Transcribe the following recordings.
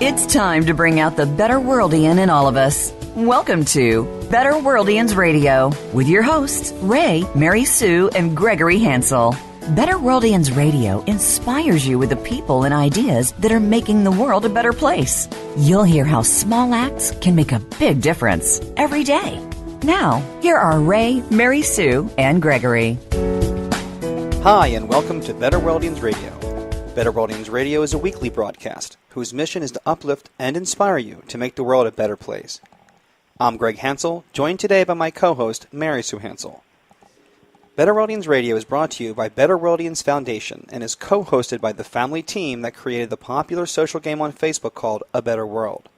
It's time to bring out the BetterWorldian in all of us. Welcome to BetterWorldians Radio with your hosts, Ray, Mary Sue, and Gregory Hansel. BetterWorldians Radio inspires you with the people and ideas that are making the world a better place. You'll hear how small acts can make a big difference every day. Now, here are Ray, Mary Sue, and Gregory. Hi, and welcome to BetterWorldians Radio. BetterWorldians Radio is a weekly broadcast whose mission is to uplift and inspire you to make the world a better place. I'm Greg Hansel, joined today by my co-host, Mary Sue Hansel. BetterWorldians Radio is brought to you by BetterWorldians Foundation and is co-hosted by the family team that created the popular social game on Facebook called A Better World.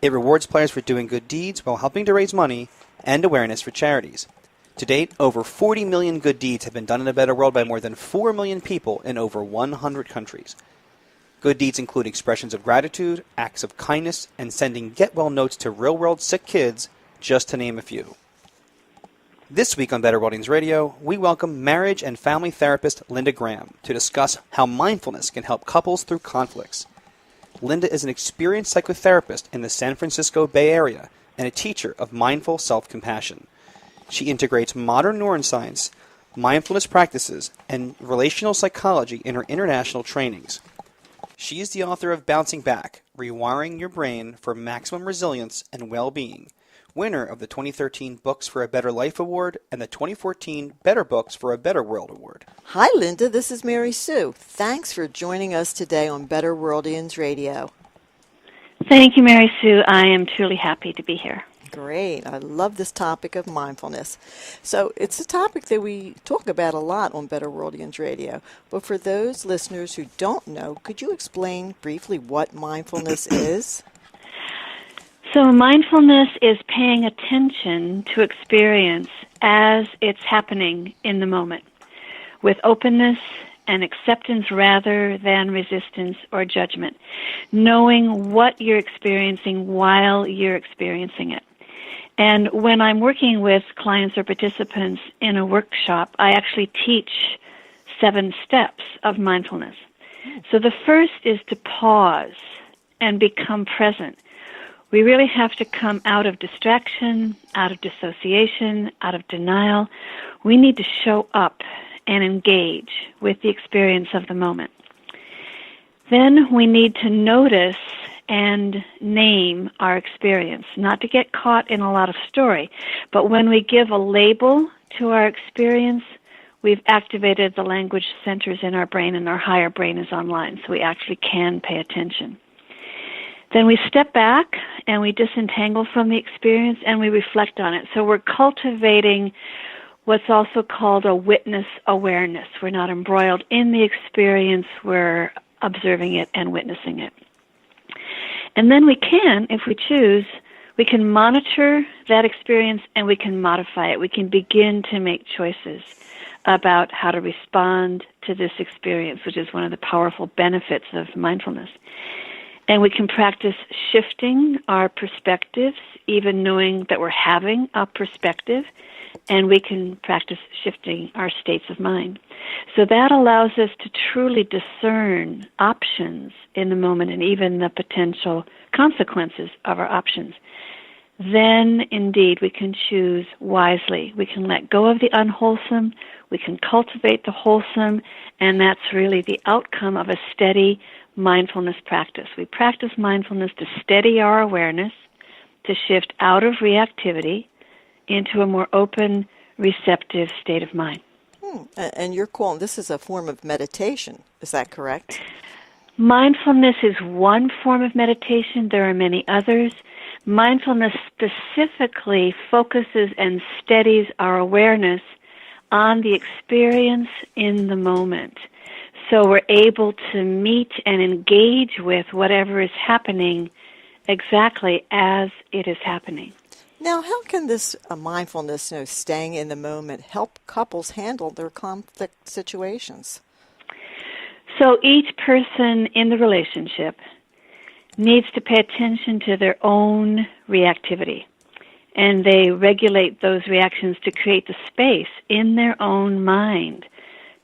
It rewards players for doing good deeds while helping to raise money and awareness for charities. To date, over 40 million good deeds have been done in a better world by more than 4 million people in over 100 countries. Good deeds include expressions of gratitude, acts of kindness, and sending get-well notes to real-world sick kids, just to name a few. This week on BetterWorldians Radio, we welcome marriage and family therapist Linda Graham to discuss how mindfulness can help couples through conflicts. Linda is an experienced psychotherapist in the San Francisco Bay Area and a teacher of mindful self-compassion. She integrates modern neuroscience, mindfulness practices, and relational psychology in her international trainings. She is the author of Bouncing Back, Rewiring Your Brain for Maximum Resilience and Well-Being, winner of the 2013 Books for a Better Life Award and the 2014 Better Books for a Better World Award. Hi, Linda. This is Mary Sue. Thanks for joining us today on BetterWorldians Radio. Thank you, Mary Sue. I am truly happy to be here. Great. I love this topic of mindfulness. So it's a topic that we talk about a lot on BetterWorldians Radio. But for those listeners who don't know, could you explain briefly what mindfulness is? So mindfulness is paying attention to experience as it's happening in the moment, with openness and acceptance rather than resistance or judgment, knowing what you're experiencing while you're experiencing it. And when I'm working with clients or participants in a workshop, I actually teach 7 steps of mindfulness. So the first is to pause and become present. We really have to come out of distraction, out of dissociation, out of denial. We need to show up and engage with the experience of the moment. Then we need to notice and name our experience, not to get caught in a lot of story. But when we give a label to our experience, we've activated the language centers in our brain, and our higher brain is online, so we actually can pay attention. Then we step back and we disentangle from the experience and we reflect on it. So we're cultivating what's also called a witness awareness. We're not embroiled in the experience, we're observing it and witnessing it. And then we can, if we choose, we can monitor that experience and we can modify it. We can begin to make choices about how to respond to this experience, which is one of the powerful benefits of mindfulness. And we can practice shifting our perspectives, even knowing that we're having a perspective, and we can practice shifting our states of mind. So that allows us to truly discern options in the moment and even the potential consequences of our options. Then, indeed, we can choose wisely. We can let go of the unwholesome, we can cultivate the wholesome, and that's really the outcome of a steady mindfulness practice. We practice mindfulness to steady our awareness, to shift out of reactivity into a more open, receptive state of mind. And you're calling this is a form of meditation. Is that correct? Mindfulness is one form of meditation. There are many others. Mindfulness specifically focuses and steadies our awareness on the experience in the moment. So we're able to meet and engage with whatever is happening exactly as it is happening. Now, how can this mindfulness, staying in the moment, help couples handle their conflict situations? So each person in the relationship needs to pay attention to their own reactivity. And they regulate those reactions to create the space in their own mind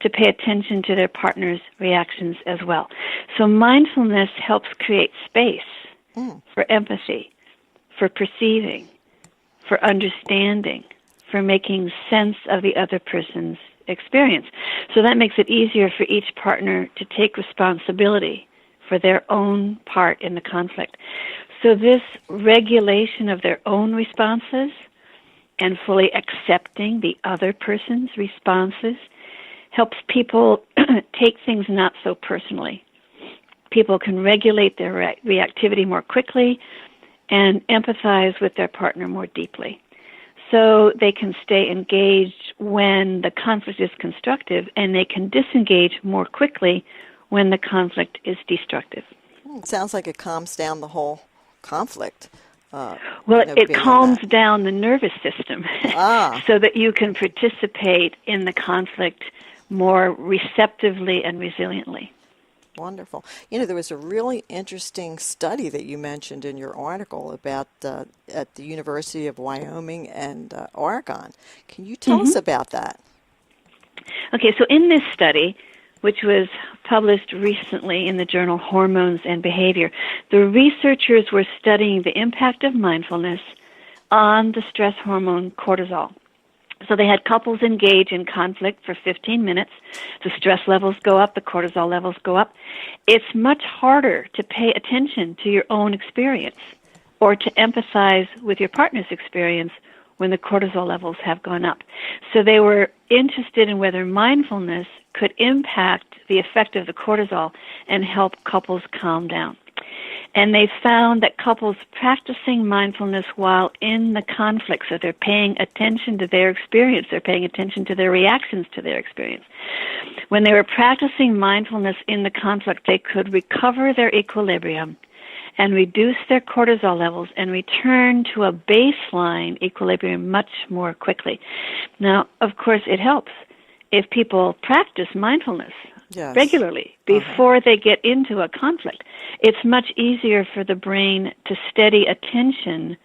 to pay attention to their partner's reactions as well. So mindfulness helps create space for empathy, for perceiving, for understanding, for making sense of the other person's experience. So that makes it easier for each partner to take responsibility for their own part in the conflict. So this regulation of their own responses and fully accepting the other person's responses helps people take things not so personally. People can regulate their reactivity more quickly and empathize with their partner more deeply. So they can stay engaged when the conflict is constructive, and they can disengage more quickly when the conflict is destructive. It sounds like it calms down the whole conflict. It calms down the nervous system so that you can participate in the conflict more receptively and resiliently. Wonderful. There was a really interesting study that you mentioned in your article about at the University of Wyoming and Oregon. Can you tell us about that? Okay, so in this study, which was published recently in the journal Hormones and Behavior, the researchers were studying the impact of mindfulness on the stress hormone cortisol. So they had couples engage in conflict for 15 minutes. The stress levels go up, the cortisol levels go up. It's much harder to pay attention to your own experience or to empathize with your partner's experience when the cortisol levels have gone up. So they were interested in whether mindfulness could impact the effect of the cortisol and help couples calm down. And they found that couples practicing mindfulness while in the conflict, so they're paying attention to their experience, they're paying attention to their reactions to their experience. When they were practicing mindfulness in the conflict, they could recover their equilibrium and reduce their cortisol levels and return to a baseline equilibrium much more quickly. Now, of course, it helps if people practice mindfulness regularly before they get into a conflict. It's much easier for the brain to steady attention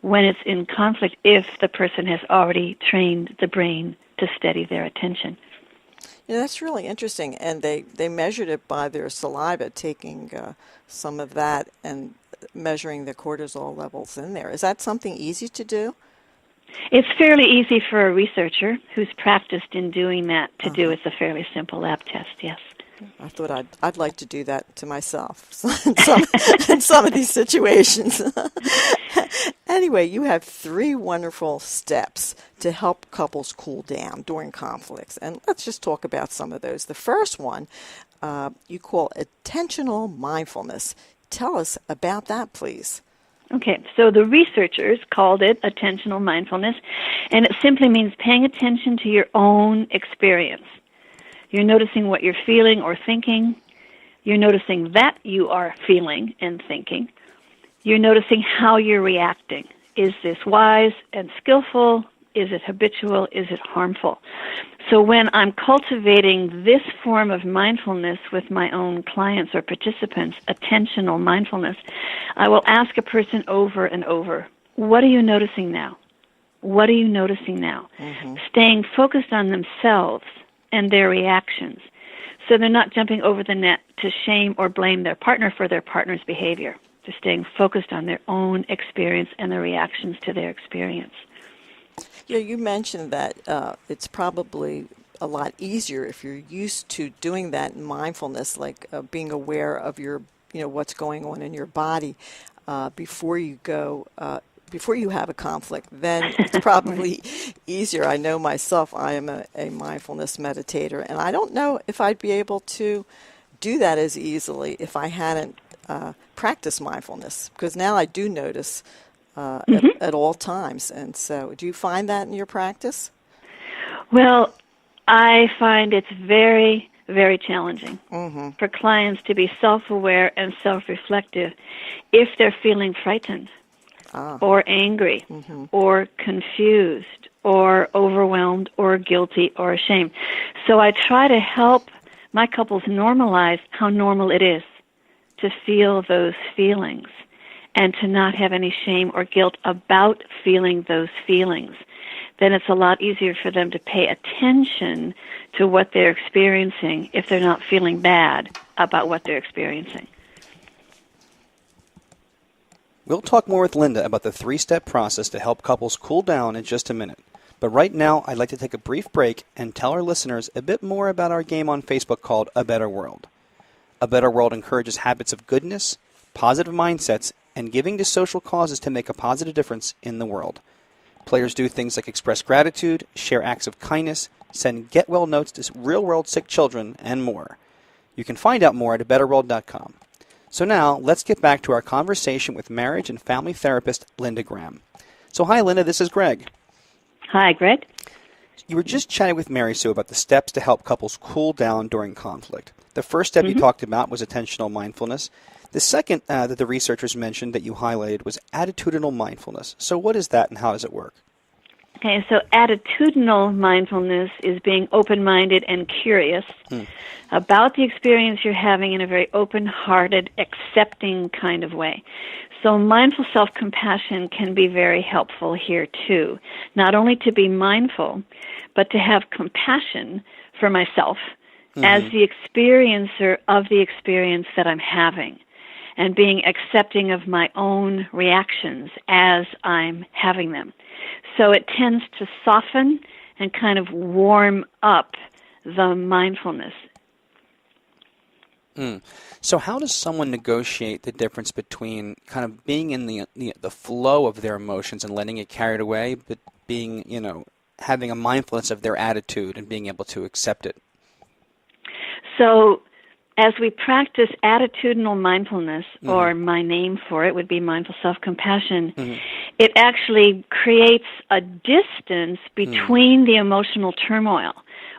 when it's in conflict if the person has already trained the brain to steady their attention. That's really interesting. And they measured it by their saliva, taking some of that and measuring the cortisol levels in there. Is that something easy to do? It's fairly easy for a researcher who's practiced in doing that to do. It's a fairly simple lab test, yes. I thought I'd like to do that to myself in some of these situations. Anyway, you have 3 wonderful steps to help couples cool down during conflicts. And let's just talk about some of those. The first one you call attentional mindfulness. Tell us about that, please. Okay, so the researchers called it attentional mindfulness, and it simply means paying attention to your own experience. You're noticing what you're feeling or thinking. You're noticing that you are feeling and thinking. You're noticing how you're reacting. Is this wise and skillful? Is it habitual? Is it harmful? So when I'm cultivating this form of mindfulness with my own clients or participants, attentional mindfulness, I will ask a person over and over, what are you noticing now? What are you noticing now? Staying focused on themselves and their reactions. So they're not jumping over the net to shame or blame their partner for their partner's behavior. They're staying focused on their own experience and the reactions to their experience. Yeah, you mentioned that it's probably a lot easier if you're used to doing that in mindfulness, like being aware of your, what's going on in your body before you go, before you have a conflict. Then it's probably easier. I know myself, I am a mindfulness meditator, and I don't know if I'd be able to do that as easily if I hadn't practiced mindfulness, because now I do notice at all times. And so do you find that in your practice? Well, I find it's very, very challenging for clients to be self-aware and self-reflective if they're feeling frightened or angry or confused or overwhelmed or guilty or ashamed. So I try to help my couples normalize how normal it is to feel those feelings and to not have any shame or guilt about feeling those feelings. then it's a lot easier for them to pay attention to what they're experiencing if they're not feeling bad about what they're experiencing. We'll talk more with Linda about the 3-step process to help couples cool down in just a minute. But right now, I'd like to take a brief break and tell our listeners a bit more about our game on Facebook called A Better World. A Better World encourages habits of goodness, positive mindsets, and giving to social causes to make a positive difference in the world. Players do things like express gratitude, share acts of kindness, send get-well notes to real-world sick children, and more. You can find out more at betterworld.com. So now, let's get back to our conversation with marriage and family therapist Linda Graham. So hi, Linda, this is Greg. Hi, Greg. You were just chatting with Mary Sue about the steps to help couples cool down during conflict. The first step you talked about was attentional mindfulness. The second that the researchers mentioned that you highlighted was attitudinal mindfulness. So what is that and how does it work? Okay, so attitudinal mindfulness is being open-minded and curious about the experience you're having in a very open-hearted, accepting kind of way. So mindful self-compassion can be very helpful here too. Not only to be mindful, but to have compassion for myself as the experiencer of the experience that I'm having, and being accepting of my own reactions as I'm having them. So it tends to soften and kind of warm up the mindfulness. So how does someone negotiate the difference between kind of being in the flow of their emotions and letting it carried away, but being, having a mindfulness of their attitude and being able to accept it? So as we practice attitudinal mindfulness, or my name for it would be mindful self-compassion, it actually creates a distance between the emotional turmoil.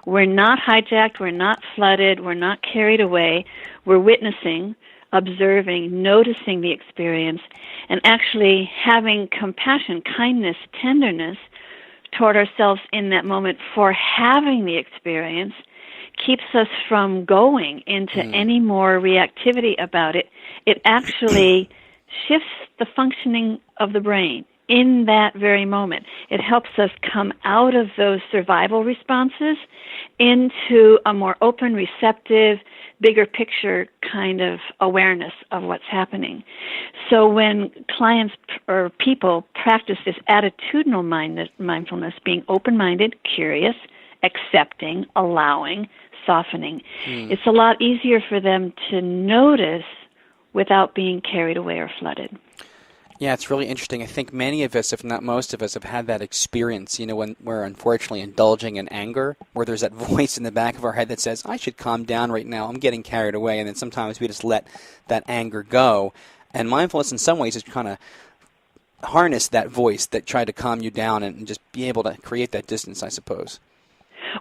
We're not hijacked, we're not flooded, we're not carried away. We're witnessing, observing, noticing the experience, and actually having compassion, kindness, tenderness toward ourselves in that moment for having the experience keeps us from going into any more reactivity about it. It actually shifts the functioning of the brain in that very moment. It helps us come out of those survival responses into a more open, receptive, bigger picture kind of awareness of what's happening. So when clients or people practice this attitudinal mindfulness, being open-minded, curious, accepting, allowing, softening, it's a lot easier for them to notice without being carried away or flooded. Yeah, it's really interesting. I think many of us, if not most of us, have had that experience, when we're unfortunately indulging in anger, where there's that voice in the back of our head that says, I should calm down right now, I'm getting carried away, and then sometimes we just let that anger go. And mindfulness in some ways is kind of harness that voice that tried to calm you down and just be able to create that distance, I suppose.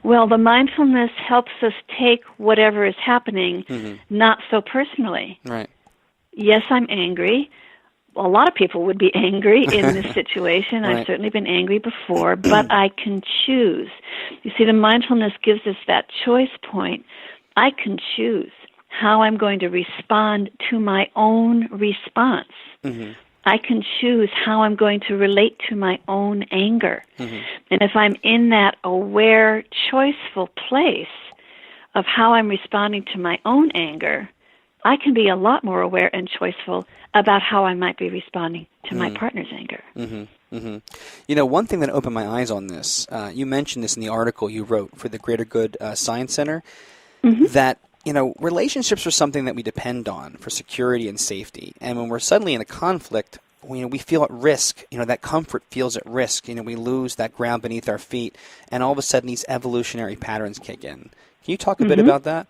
Well, the mindfulness helps us take whatever is happening not so personally. Right. Yes, I'm angry. A lot of people would be angry in this situation. Right. I've certainly been angry before, but I can choose. You see, the mindfulness gives us that choice point. I can choose how I'm going to respond to my own response. I can choose how I'm going to relate to my own anger. And if I'm in that aware, choiceful place of how I'm responding to my own anger, I can be a lot more aware and choiceful about how I might be responding to my partner's anger. One thing that opened my eyes on this, you mentioned this in the article you wrote for the Greater Good Science Center, that, relationships are something that we depend on for security and safety. And when we're suddenly in a conflict, we feel at risk. That comfort feels at risk. We lose that ground beneath our feet. And all of a sudden, these evolutionary patterns kick in. Can you talk a bit about that?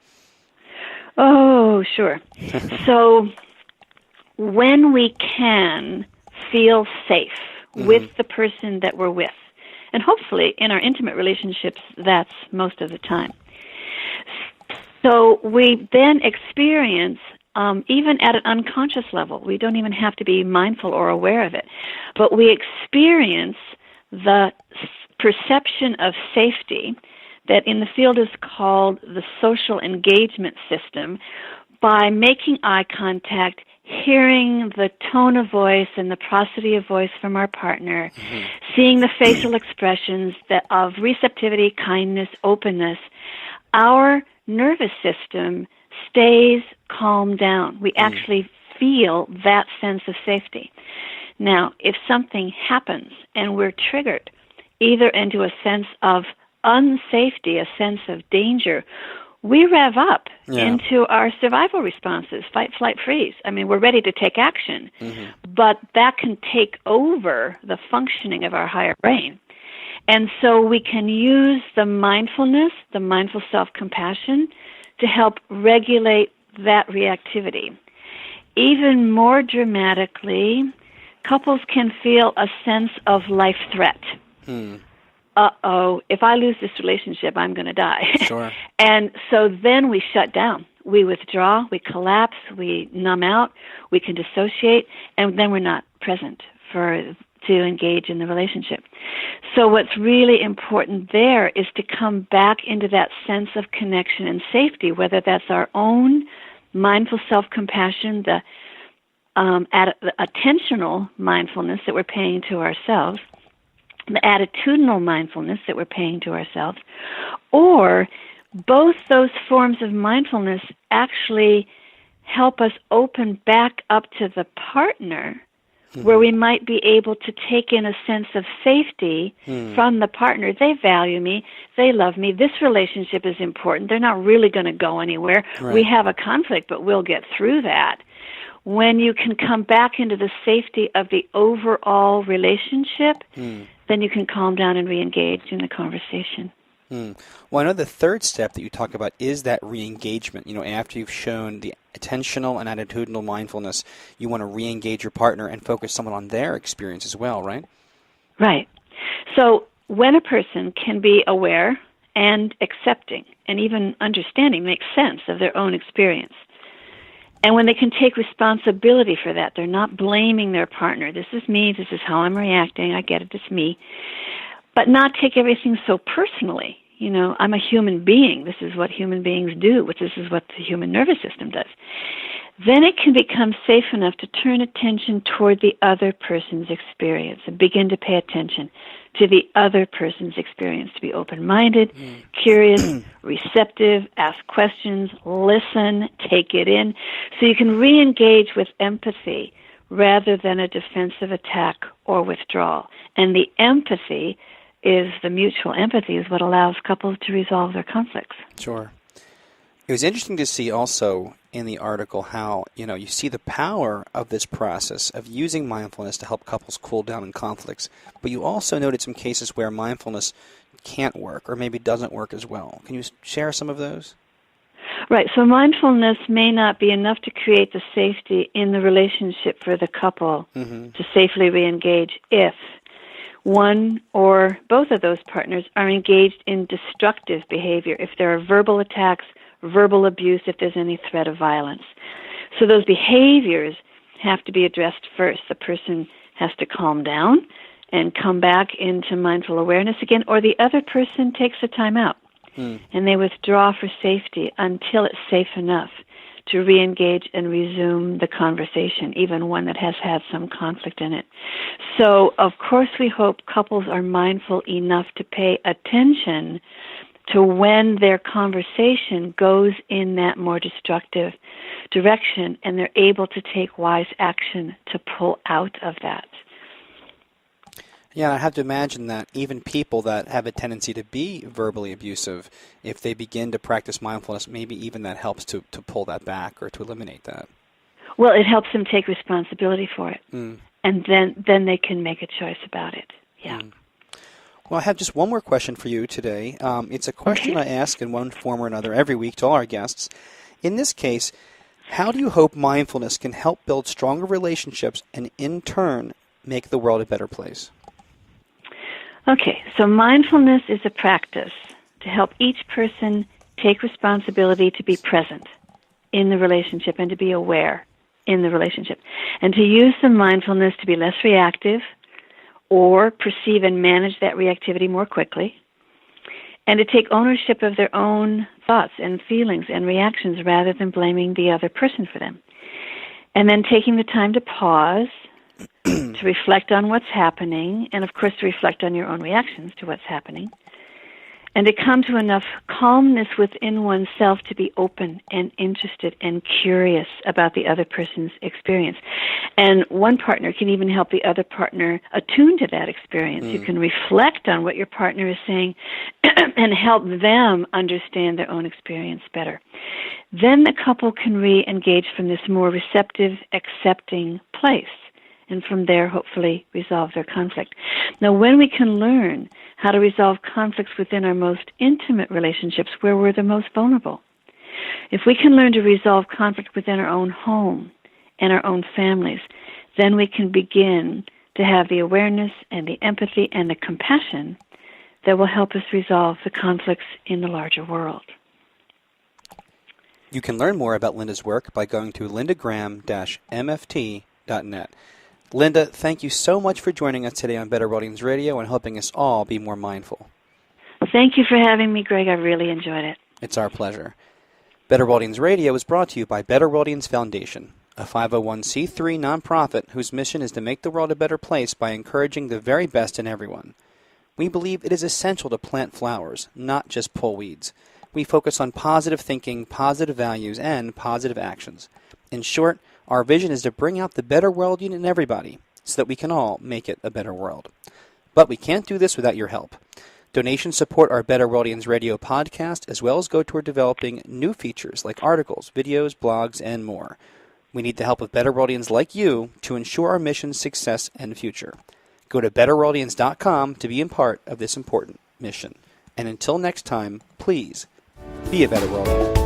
Oh, sure. So when we can feel safe with the person that we're with, and hopefully in our intimate relationships, that's most of the time. So we then experience, even at an unconscious level, we don't even have to be mindful or aware of it, but we experience the perception of safety that in the field is called the social engagement system, by making eye contact, hearing the tone of voice and the prosody of voice from our partner, seeing the facial expressions of receptivity, kindness, openness, our nervous system stays calmed down. We actually feel that sense of safety. Now, if something happens and we're triggered either into a sense of unsafety, a sense of danger, we rev up into our survival responses, fight, flight, freeze. I mean, we're ready to take action, but that can take over the functioning of our higher brain. And so we can use the mindfulness, the mindful self-compassion, to help regulate that reactivity. Even more dramatically, couples can feel a sense of life threat. Uh-oh, if I lose this relationship, I'm going to die. Sure. And so then we shut down. We withdraw, we collapse, we numb out, we can dissociate, and then we're not present to engage in the relationship. So what's really important there is to come back into that sense of connection and safety, whether that's our own mindful self-compassion, the attentional mindfulness that we're paying to ourselves, the attitudinal mindfulness that we're paying to ourselves, or both those forms of mindfulness actually help us open back up to the partner, where we might be able to take in a sense of safety from the partner. They value me. They love me. This relationship is important. They're not really going to go anywhere. Right. We have a conflict, but we'll get through that. When you can come back into the safety of the overall relationship, then you can calm down and re-engage in the conversation. Well, I know the third step that you talk about is that re-engagement. After you've shown the attentional and attitudinal mindfulness, you want to re-engage your partner and focus someone on their experience as well, right? Right. So when a person can be aware and accepting and even understanding, make sense of their own experience, and when they can take responsibility for that, they're not blaming their partner. This is me. This is how I'm reacting. I get it. It's me. But not take everything so personally. I'm a human being. This is what human beings do. This is what the human nervous system does. Then it can become safe enough to turn attention toward the other person's experience and begin to pay attention to the other person's experience, to be open-minded, curious, receptive, ask questions, listen, take it in, so you can re-engage with empathy rather than a defensive attack or withdrawal. And the empathy the mutual empathy is what allows couples to resolve their conflicts. Sure. It was interesting to see also in the article how, you see the power of this process of using mindfulness to help couples cool down in conflicts, but you also noted some cases where mindfulness can't work or maybe doesn't work as well. Can you share some of those? Right. So mindfulness may not be enough to create the safety in the relationship for the couple to safely re-engage if one or both of those partners are engaged in destructive behavior, if there are verbal attacks, verbal abuse, if there's any threat of violence. So those behaviors have to be addressed first. The person has to calm down and come back into mindful awareness again, or the other person takes a time out and they withdraw for safety until it's safe enough to re-engage and resume the conversation, even one that has had some conflict in it. So, of course, we hope couples are mindful enough to pay attention to when their conversation goes in that more destructive direction, and they're able to take wise action to pull out of that. Yeah, I have to imagine that even people that have a tendency to be verbally abusive, if they begin to practice mindfulness, maybe even that helps to pull that back or to eliminate that. Well, it helps them take responsibility for it, and then they can make a choice about it. Yeah. Well, I have just one more question for you today. It's a question I ask in one form or another every week to all our guests. In this case, how do you hope mindfulness can help build stronger relationships and, in turn, make the world a better place? Okay, so mindfulness is a practice to help each person take responsibility to be present in the relationship and to be aware in the relationship, and to use the mindfulness to be less reactive or perceive and manage that reactivity more quickly, and to take ownership of their own thoughts and feelings and reactions rather than blaming the other person for them. And then taking the time to pause, to reflect on what's happening, and of course to reflect on your own reactions to what's happening, and to come to enough calmness within oneself to be open and interested and curious about the other person's experience. And one partner can even help the other partner attune to that experience. You can reflect on what your partner is saying and help them understand their own experience better. Then the couple can re-engage from this more receptive, accepting place, and from there, hopefully, resolve their conflict. Now, when we can learn how to resolve conflicts within our most intimate relationships, where we're the most vulnerable, if we can learn to resolve conflict within our own home and our own families, then we can begin to have the awareness and the empathy and the compassion that will help us resolve the conflicts in the larger world. You can learn more about Linda's work by going to lindagram-mft.net. Linda, thank you so much for joining us today on BetterWorldians Radio and helping us all be more mindful. Thank you for having me, Greg. I really enjoyed it. It's our pleasure. BetterWorldians Radio is brought to you by BetterWorldians Foundation, a 501c3 nonprofit whose mission is to make the world a better place by encouraging the very best in everyone. We believe it is essential to plant flowers, not just pull weeds. We focus on positive thinking, positive values, and positive actions. In short, our vision is to bring out the better worldian in everybody so that we can all make it a better world. But we can't do this without your help. Donations support our BetterWorldians Radio podcast as well as go toward developing new features like articles, videos, blogs, and more. We need the help of BetterWorldians like you to ensure our mission's success and future. Go to BetterWorldians.com to be a part of this important mission. And until next time, please be a better worldian.